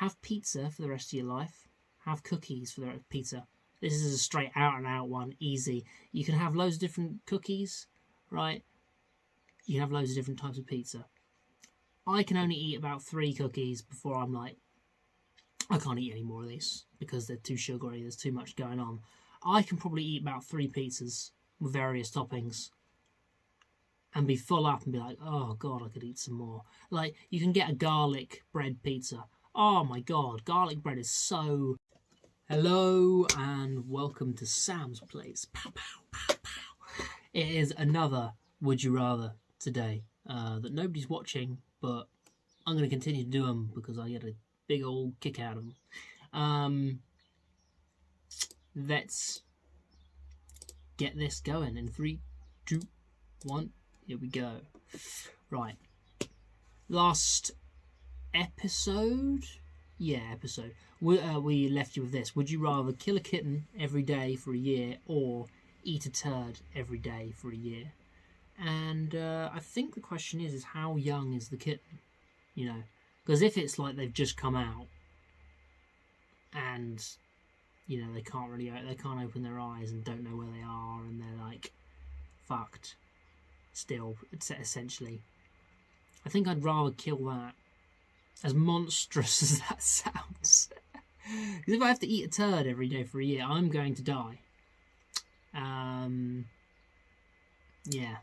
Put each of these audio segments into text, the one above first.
have pizza for the rest of your life. Have cookies for the pizza. This is a straight out and out one, easy. You can have loads of different cookies, right? You can have loads of different types of pizza. I can only eat about 3 cookies before I'm like, I can't eat any more of these because they're too sugary, there's too much going on. I can probably eat about 3 pizzas with various toppings and be full up and be like, oh God, I could eat some more. Like, you can get a garlic bread pizza. Oh my God, garlic bread is so... Hello and welcome to Sam's Place. Pow, pow, pow, pow. It is another Would You Rather today that nobody's watching, but I'm going to continue to do them because I get a big old kick out of them. Let's get this going in 3, 2, 1. Here we go. Right. Last episode? Yeah, episode. We left you with this. Would you rather kill a kitten every day for a year or eat a turd every day for a year? And I think the question is how young is the kitten? You know, because if it's like they've just come out and, you know, they can't open their eyes and don't know where they are and they're like fucked still, essentially. I think I'd rather kill that, as monstrous as that sounds. Because if I have to eat a turd every day for a year, I'm going to die. Yeah.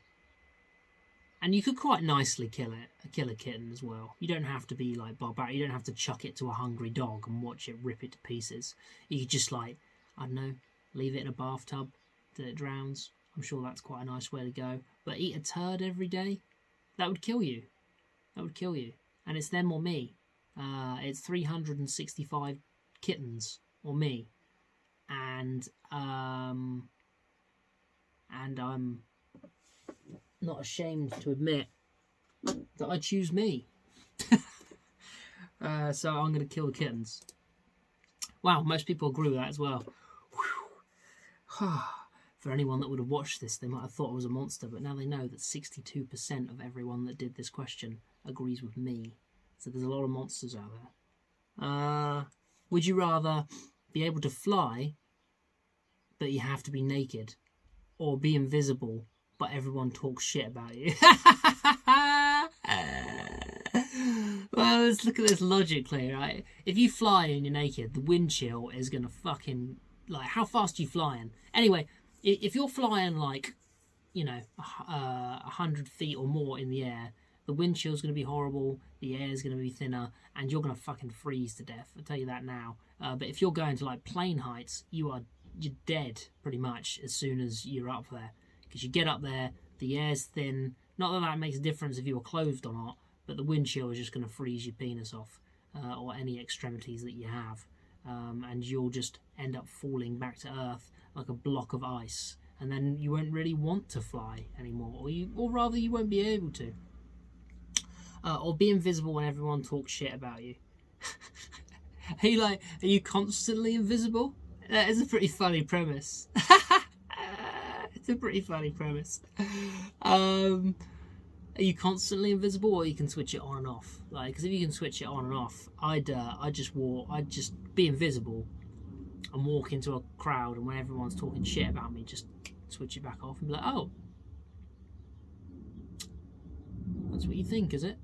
And you could quite nicely kill a kitten as well. You don't have to be like barbaric. You don't have to chuck it to a hungry dog and watch it rip it to pieces. You could just like, I don't know, leave it in a bathtub till it drowns. I'm sure that's quite a nice way to go. But eat a turd every day? That would kill you. That would kill you. And it's them or me. It's 365 kittens or me. And I'm not ashamed to admit that I choose me. So I'm going to kill the kittens. Wow, most people agree with that as well. For anyone that would have watched this, they might have thought I was a monster, but now they know that 62% of everyone that did this question agrees with me. So there's a lot of monsters out there. Would you rather be able to fly, but you have to be naked, or be invisible, but everyone talks shit about you? Well, let's look at this logically, right? If you fly and you're naked, the wind chill is going to fucking... Like, how fast are you flying? Anyway, if you're flying, like, you know, 100 feet or more in the air, the wind chill's going to be horrible, the air's going to be thinner, and you're going to fucking freeze to death. I'll tell you that now. But if you're going to, like, plane heights, you're dead, pretty much, as soon as you're up there. Because you get up there, the air's thin. Not that that makes a difference if you're clothed or not, but the wind chill is just going to freeze your penis off, or any extremities that you have. And you'll just end up falling back to Earth like a block of ice. And then you won't really want to fly anymore, or rather you won't be able to. Or be invisible when everyone talks shit about you. Are you constantly invisible? That is a pretty funny premise. It's a pretty funny premise. Are you constantly invisible, or you can switch it on and off? Like, because if you can switch it on and off, I'd just be invisible and walk into a crowd, and when everyone's talking shit about me, just switch it back off and be like, oh, that's what you think, is it?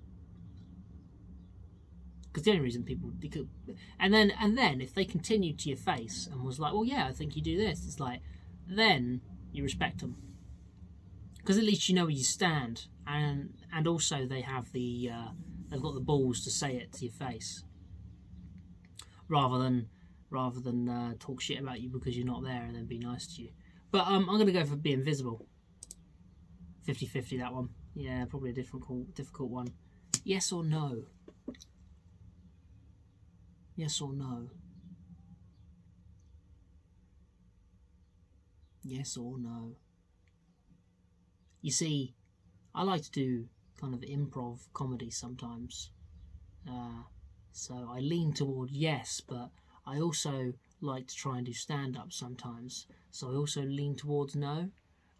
Because the only reason people... And then if they continued to your face and was like, well, yeah, I think you do this, it's like, then you respect them. Because at least you know where you stand. And also they have they've got the balls to say it to your face. Rather than talk shit about you because you're not there and then be nice to you. But I'm going to go for being invisible. 50-50 that one. Yeah, probably a difficult one. Yes or no? Yes or no? Yes or no? You see, I like to do kind of improv comedy sometimes. So I lean toward yes, but I also like to try and do stand-up sometimes. So I also lean towards no.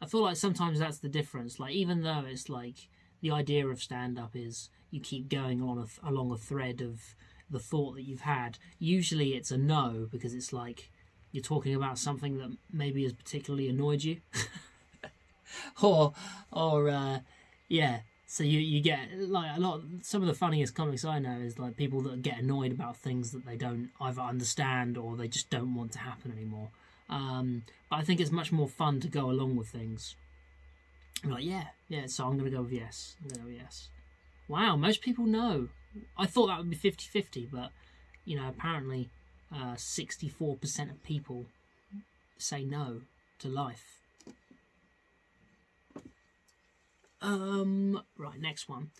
I feel like sometimes that's the difference. Like, even though it's like the idea of stand-up is you keep going along a thread of the thought that you've had. Usually it's a no, because it's like you're talking about something that maybe has particularly annoyed you. or yeah, so you get like some of the funniest comics I know is like people that get annoyed about things that they don't either understand or they just don't want to happen anymore. But I think it's much more fun to go along with things. I'm like, yeah, so I'm gonna go with yes. Wow, most people know. I thought that would be 50-50, but apparently 64% of people say no to life. Right, next one.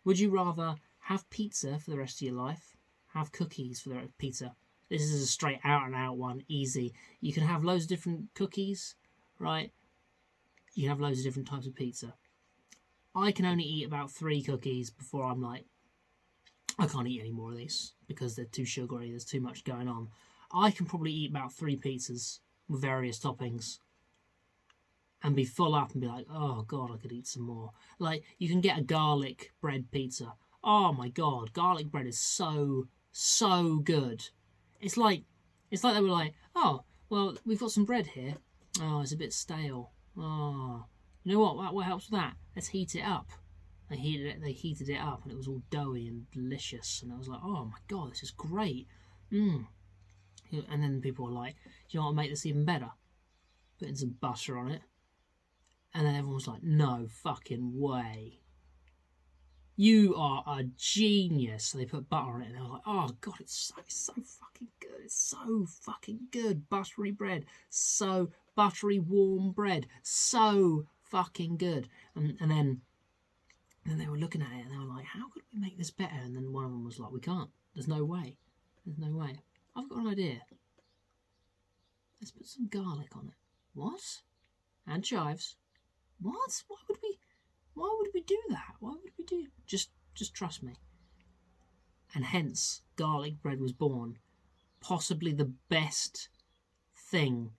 Would you rather have pizza for the rest of your life? Have cookies for the pizza? This is a straight out and out one, easy. You can have loads of different cookies, right? You can have loads of different types of pizza. I can only eat about 3 cookies before I'm like, I can't eat any more of these because they're too sugary, there's too much going on. I can probably eat about 3 pizzas with various toppings and be full up and be like, oh God, I could eat some more. Like, you can get a garlic bread pizza. Oh my God, garlic bread is so good. It's like they were like, oh, well, we've got some bread here. Oh, it's a bit stale. Oh, you know what helps with that? Let's heat it up. They heated it up and it was all doughy and delicious. And I was like, oh my God, this is great. And then people were like, do you know what will make this even better? Putting some butter on it. And then everyone was like, no fucking way. You are a genius. So they put butter on it and they were like, oh God, it's so fucking good. It's so fucking good. Buttery bread. So buttery warm bread. So fucking good. And then they were looking at it and they were like, how could we make this better? And then one of them was like, we can't. There's no way. I've got an idea. Let's put some garlic on it. What? And chives. What? Why would we do that? Why would we do? Just trust me. And hence, garlic bread was born. Possibly the best thing.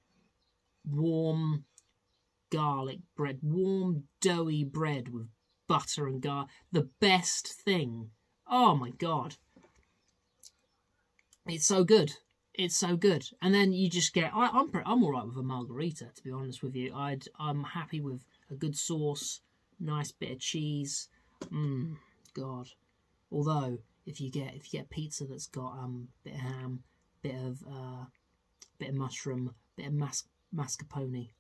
Warm garlic bread. Warm, doughy bread with butter and garlic. The best thing. Oh my God. It's so good. It's so good. And then you just get... I'm all right with a margarita, to be honest with you. I'm happy with a good sauce, nice bit of cheese. God. Although, if you get pizza that's got bit of ham, bit of mushroom, bit of mascarpone,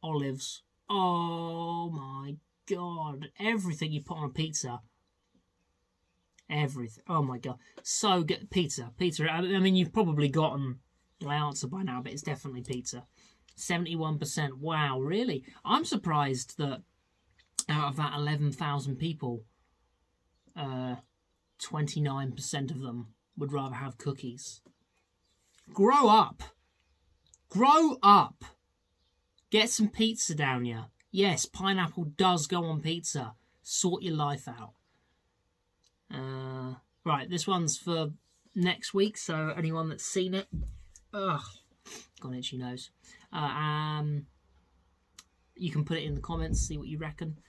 olives. Oh my God. Everything you put on a pizza... Everything. Oh my God. So good. Pizza. I mean, you've probably gotten my answer by now, but it's definitely pizza. 71%. Wow, really? I'm surprised that out of that 11,000 people, 29% of them would rather have cookies. Grow up. Get some pizza down you. Yes, pineapple does go on pizza. Sort your life out. Right, this one's for next week, so anyone that's seen it, got an itchy nose. You can put it in the comments, see what you reckon.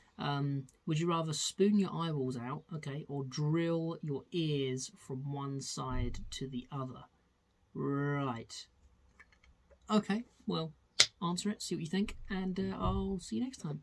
Would you rather spoon your eyeballs out, or drill your ears from one side to the other? Right. Okay, well, answer it, see what you think, and I'll see you next time.